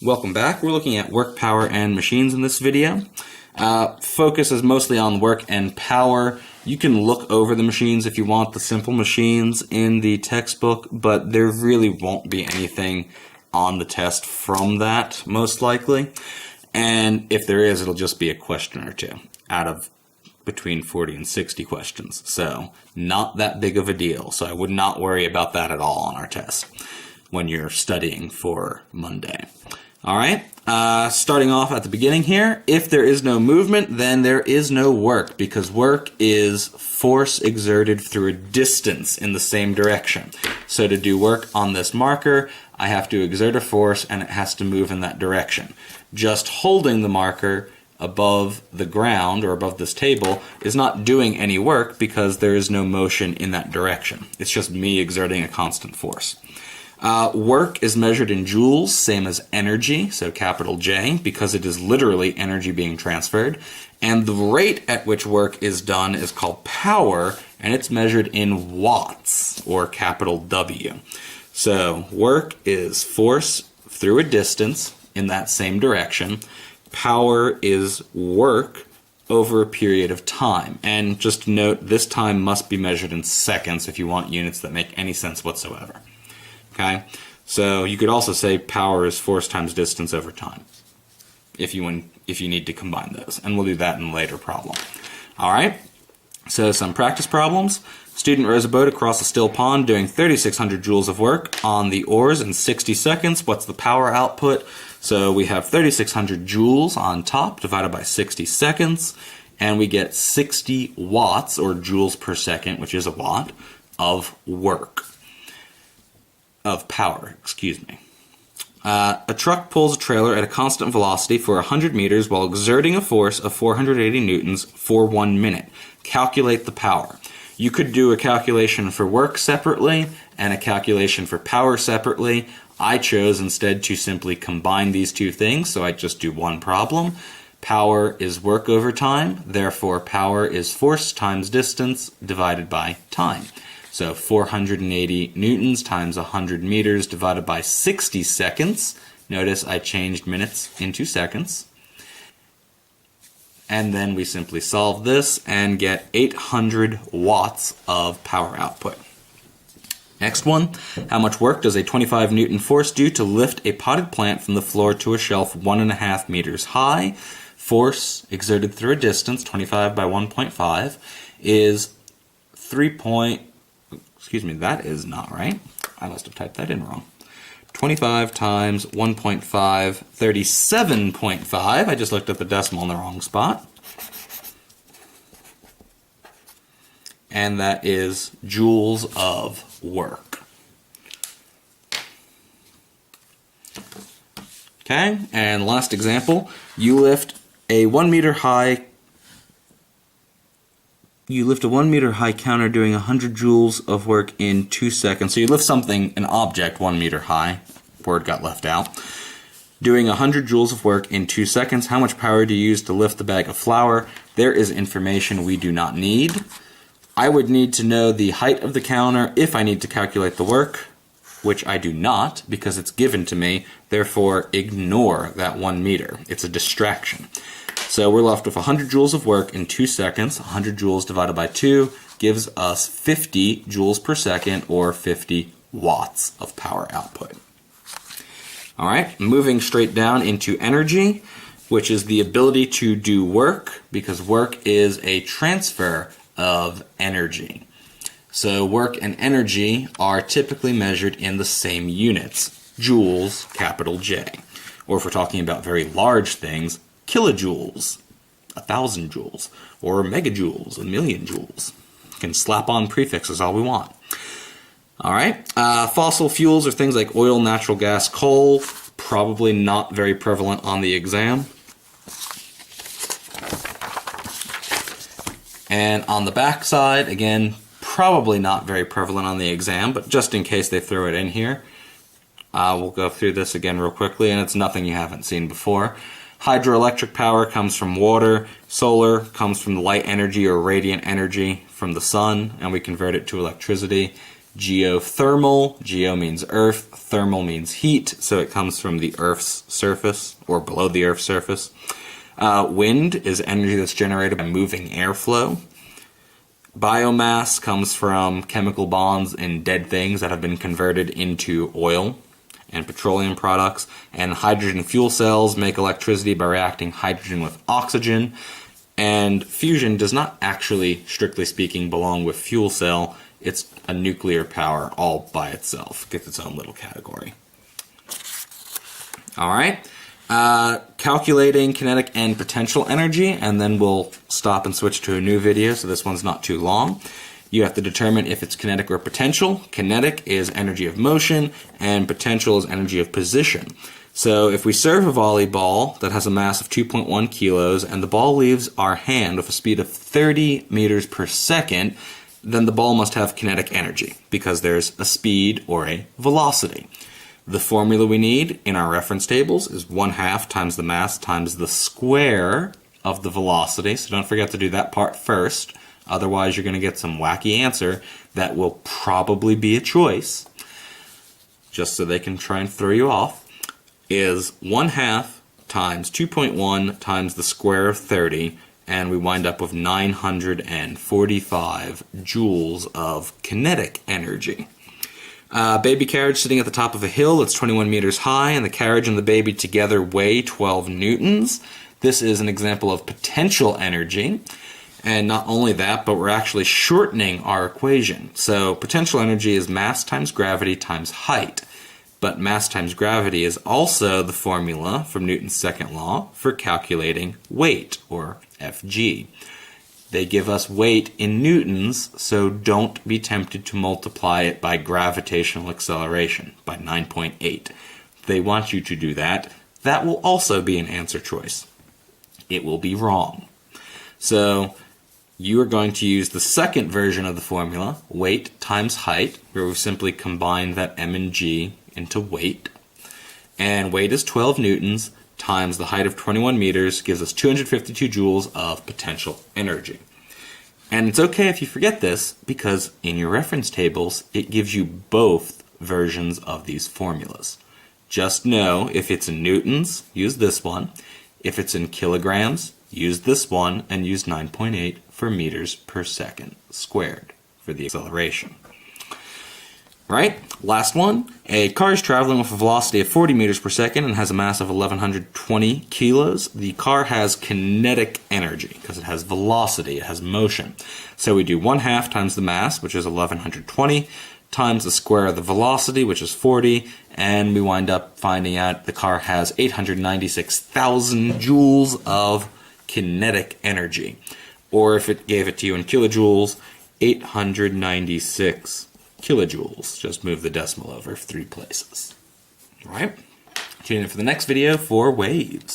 Welcome back. We're looking at work, power, and machines in this video. Focus is mostly on work and power. You can look over the machines if you want, the simple machines in the textbook, but there really won't be anything on the test from that, most likely. And if there is, it'll just be a question or two out of between 40 and 60 questions. So not that big of a deal. So I would not worry about that at all on our test when you're studying for Monday. All right, starting off at the beginning here, if there is no movement, then there is no work, because work is force exerted through a distance in the same direction. So to do work on this marker, I have to exert a force and it has to move in that direction. Just holding the marker above the ground or above this table is not doing any work because there is no motion in that direction. It's just me exerting a constant force. Work is measured in joules, same as energy, so capital J, because it is literally energy being transferred. And the rate at which work is done is called power, and it's measured in watts, or capital W. So work is force through a distance in that same direction. Power is work over a period of time. And just to note, this time must be measured in seconds if you want units that make any sense whatsoever. Okay, so you could also say power is force times distance over time, if you need to combine those, and we'll do that in a later problem. All right, so some practice problems. Student rows a boat across a still pond doing 3,600 joules of work on the oars in 60 seconds. What's the power output? So we have 3,600 joules on top divided by 60 seconds, and we get 60 watts, or joules per second, which is a watt, of work. Of power, excuse me. A truck pulls a trailer at a constant velocity for 100 meters while exerting a force of 480 newtons for 1 minute. Calculate the power. You could do a calculation for work separately and a calculation for power separately. I chose instead to simply combine these two things, so I just do one problem. Power is work over time, therefore power is force times distance divided by time. So 480 newtons times 100 meters divided by 60 seconds. Notice I changed minutes into seconds. And then we simply solve this and get 800 watts of power output. Next one, how much work does a 25 Newton force do to lift a potted plant from the floor to a shelf 1.5 meters high? Force exerted through a distance, 25 by 1.5, is excuse me, that is not right. I must have typed that in wrong. 25 times 1.5, 37.5. I just looked at the decimal in the wrong spot. And that is joules of work. Okay, and last example, you lift a 1 meter high counter doing 100 joules of work in 2 seconds. So you lift something, an object, 1 meter high. Word got left out. Doing 100 joules of work in 2 seconds. How much power do you use to lift the bag of flour? There is information we do not need. I would need to know the height of the counter if I need to calculate the work, which I do not because it's given to me. Therefore, ignore that 1 meter. It's a distraction. So we're left with 100 joules of work in 2 seconds. 100 joules divided by 2 gives us 50 joules per second, or 50 watts of power output. All right, moving straight down into energy, which is the ability to do work, because work is a transfer of energy. So work and energy are typically measured in the same units, joules, capital J. Or if we're talking about very large things, kilojoules, 1,000 joules, or megajoules, 1,000,000 joules. You can slap on prefixes all we want. All right, fossil fuels are things like oil, natural gas, coal, probably not very prevalent on the exam. And on the back side, again, probably not very prevalent on the exam, but just in case they throw it in here, we'll go through this again real quickly, and it's nothing you haven't seen before. Hydroelectric power comes from water. Solar comes from light energy or radiant energy from the sun, and we convert it to electricity. Geothermal, geo means earth, thermal means heat, so it comes from the Earth's surface, or below the Earth's surface. Wind is energy that's generated by moving airflow. Biomass comes from chemical bonds in dead things that have been converted into oil and petroleum products. And hydrogen fuel cells make electricity by reacting hydrogen with oxygen. And fusion does not actually, strictly speaking, belong with fuel cell. It's a nuclear power all by itself. It gets its own little category. All right. Calculating kinetic and potential energy, and then we'll stop and switch to a new video, so this one's not too long. You have to determine if it's kinetic or potential. Kinetic is energy of motion, and potential is energy of position. So if we serve a volleyball that has a mass of 2.1 kilos, and the ball leaves our hand with a speed of 30 meters per second, then the ball must have kinetic energy, because there's a speed or a velocity. The formula we need in our reference tables is 1/2 times the mass times the square of the velocity. So don't forget to do that part first. Otherwise, you're going to get some wacky answer that will probably be a choice, just so they can try and throw you off, is 1/2 times 2.1 times the square of 30, and we wind up with 945 joules of kinetic energy. Baby carriage sitting at the top of a hill that's 21 meters high, and the carriage and the baby together weigh 12 newtons. This is an example of potential energy. And not only that, but we're actually shortening our equation. So potential energy is mass times gravity times height. But mass times gravity is also the formula from Newton's second law for calculating weight, or Fg. They give us weight in newtons, so don't be tempted to multiply it by gravitational acceleration, by 9.8. If they want you to do that, that will also be an answer choice. It will be wrong. So you are going to use the second version of the formula, weight times height, where we simply combine that m and g into weight. And weight is 12 newtons times the height of 21 meters gives us 252 joules of potential energy. And it's okay if you forget this, because in your reference tables, it gives you both versions of these formulas. Just know, if it's in newtons, use this one. If it's in kilograms, use this one, and use 9.8 for meters per second squared for the acceleration. Right? Last one. A car is traveling with a velocity of 40 meters per second and has a mass of 1,120 kilos. The car has kinetic energy because it has velocity, it has motion. So we do 1/2 times the mass, which is 1,120, times the square of the velocity, which is 40, and we wind up finding out the car has 896,000 joules of kinetic energy. Or if it gave it to you in kilojoules, 896 kilojoules. Just move the decimal over 3 places. All right? Tune in for the next video for waves.